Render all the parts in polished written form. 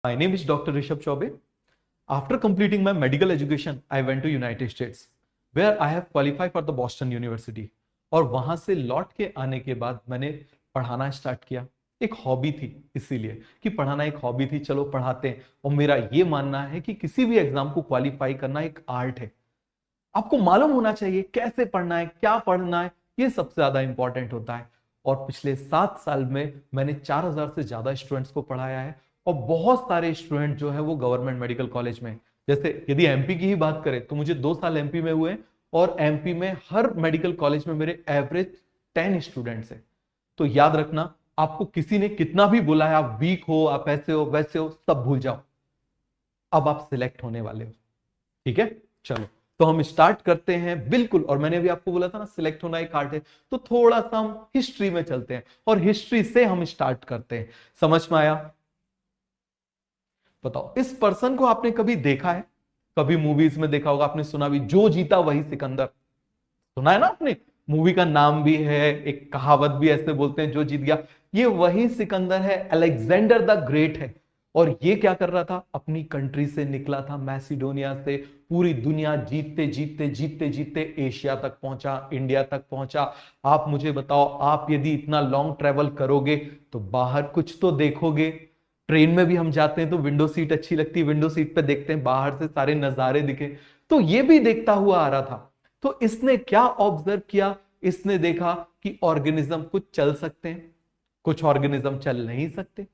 My name is Dr. Rishabh Chaube. After completing my medical education, I went to United States, where I have qualified for the Boston University. और वहां से लौट के आने के बाद मैंने पढ़ाना स्टार्ट किया। एक हॉबी थी, इसीलिए कि पढ़ाना एक हॉबी थी, चलो पढ़ाते हैं। और मेरा ये मानना है कि किसी भी एग्जाम को क्वालिफाई करना एक आर्ट है। आपको मालूम होना चाहिए कैसे पढ़ना है, क्या पढ़ना है, ये सबसे ज्यादा इंपॉर्टेंट होता है। और पिछले 7 साल में मैंने 4000 से ज्यादा स्टूडेंट्स को पढ़ाया है। और बहुत सारे स्टूडेंट जो है वो गवर्नमेंट मेडिकल कॉलेज में, जैसे यदि एमपी की ही बात करें तो मुझे 2 साल एमपी में हुए और एमपी में हर मेडिकल कॉलेज में मेरे एवरेज 10 स्टूडेंट्स हैं। तो याद रखना, आपको किसी ने कितना भी बोला है आप वीक हो, आप ऐसे हो वैसे हो, सब भूल जाओ। अब आप सिलेक्ट होने वाले हो, ठीक है। चलो तो हम स्टार्ट करते हैं बिल्कुल। और मैंने भी आपको बोला था ना, सिलेक्ट होना एक आर्ट है। तो थोड़ा सा हम हिस्ट्री में चलते हैं और हिस्ट्री से हम स्टार्ट करते हैं। समझ में आया? बताओ, इस पर्सन को आपने कभी देखा है? कभी मूवीज में देखा होगा, आपने सुना भी, जो जीता वही सिकंदर। सुना है ना आपने? मूवी का नाम भी है, एक कहावत भी ऐसे बोलते हैं, जो जीत गया ये वही सिकंदर है, अलेक्जेंडर द ग्रेट है। और ये क्या कर रहा था? अपनी कंट्री से निकला था, मैसिडोनिया से, पूरी दुनिया जीतते जीतते जीतते जीतते एशिया तक पहुंचा, इंडिया तक पहुंचा। आप मुझे बताओ, आप यदि इतना लॉन्ग ट्रेवल करोगे तो बाहर कुछ तो देखोगे। ट्रेन में भी हम जाते हैं तो विंडो सीट अच्छी लगती है, विंडो सीट पे देखते हैं बाहर से सारे नजारे दिखे। तो ये भी देखता हुआ आ रहा था। तो इसने क्या ऑब्जर्व किया? इसने देखा कि ऑर्गेनिज्म कुछ चल सकते हैं, कुछ ऑर्गेनिज्म चल नहीं सकते।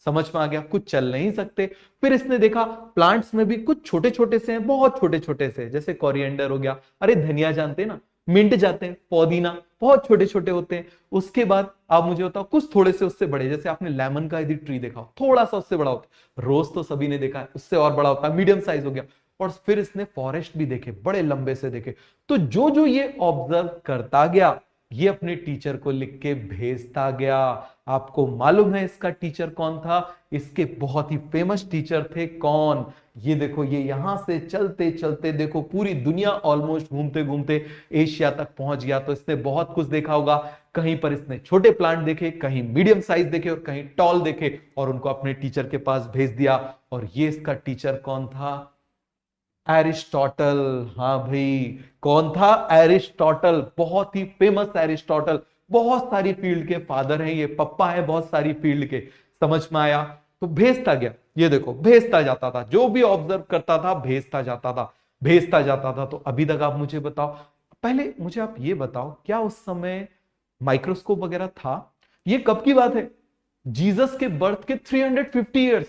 समझ में आ गया? कुछ चल नहीं सकते। फिर इसने देखा प्लांट्स में भी कुछ छोटे छोटे से हैं, बहुत छोटे छोटे से, जैसे कोरिएंडर हो गया, अरे धनिया जानते हैं ना, मिंट जाते हैं, पुदीना बहुत छोटे छोटे होते हैं। उसके बाद आप मुझे बताओ, कुछ थोड़े से उससे बड़े, जैसे आपने लेमन का यदि ट्री देखा हो, थोड़ा सा उससे बड़ा होता है। रोज तो सभी ने देखा है, उससे और बड़ा होता है, मीडियम साइज हो गया। और फिर इसने फॉरेस्ट भी देखे, बड़े लंबे से देखे। तो जो जो ये ऑब्जर्व करता गया, ये अपने टीचर को लिख के भेजता गया। आपको मालूम है इसका टीचर कौन था? इसके बहुत ही फेमस टीचर थे। कौन? ये देखो, ये यहां से चलते चलते देखो पूरी दुनिया ऑलमोस्ट घूमते घूमते एशिया तक पहुंच गया। तो इसने बहुत कुछ देखा होगा। कहीं पर इसने छोटे प्लांट देखे, कहीं मीडियम साइज देखे और कहीं टॉल देखे, और उनको अपने टीचर के पास भेज दिया। और ये इसका टीचर कौन था? एरिस्टोटल। हाँ भाई, कौन था? एरिस्टोटल। बहुत ही फेमस एरिस्टोटल, बहुत सारी फील्ड के फादर हैं ये, पप्पा है बहुत सारी फील्ड के। समझ में आया? तो भेजता गया, ये देखो भेजता जाता था, जो भी ऑब्जर्व करता था भेजता जाता था, भेजता जाता था। तो अभी तक आप मुझे बताओ, पहले मुझे आप ये बताओ, क्या उस समय माइक्रोस्कोप वगैरह था? ये कब की बात है? जीसस के बर्थ के 350 ईयर्स,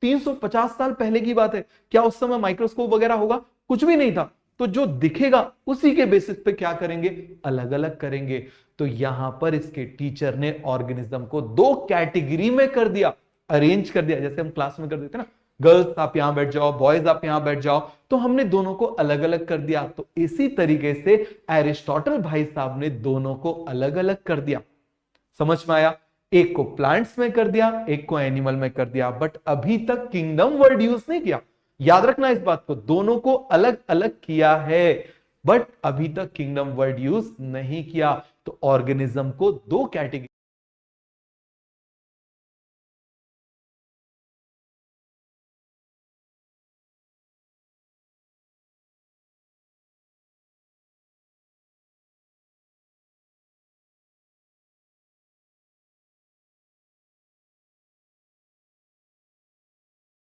350 साल पहले की बात है। क्या उस समय माइक्रोस्कोप वगैरह होगा? कुछ भी नहीं था। तो जो दिखेगा उसी के बेसिस पे क्या करेंगे? अलग अलग करेंगे। तो यहां पर इसके टीचर ने ऑर्गेनिज्म को 2 कैटेगरी में कर दिया, अरेंज कर दिया। जैसे हम क्लास में कर देते ना, गर्ल्स आप यहां बैठ जाओ, बॉयज आप यहां बैठ जाओ, तो हमने दोनों को अलग अलग कर दिया। तो इसी तरीके से एरिस्टोटल भाई साहब ने दोनों को अलग अलग कर दिया। समझ में आया? एक को प्लांट्स में कर दिया, एक को एनिमल में कर दिया, बट अभी तक किंगडम वर्ड यूज नहीं किया। याद रखना इस बात को, दोनों को अलग अलग किया है, बट अभी तक किंगडम वर्ड यूज नहीं किया। तो ऑर्गेनिज्म को 2 कैटेगरी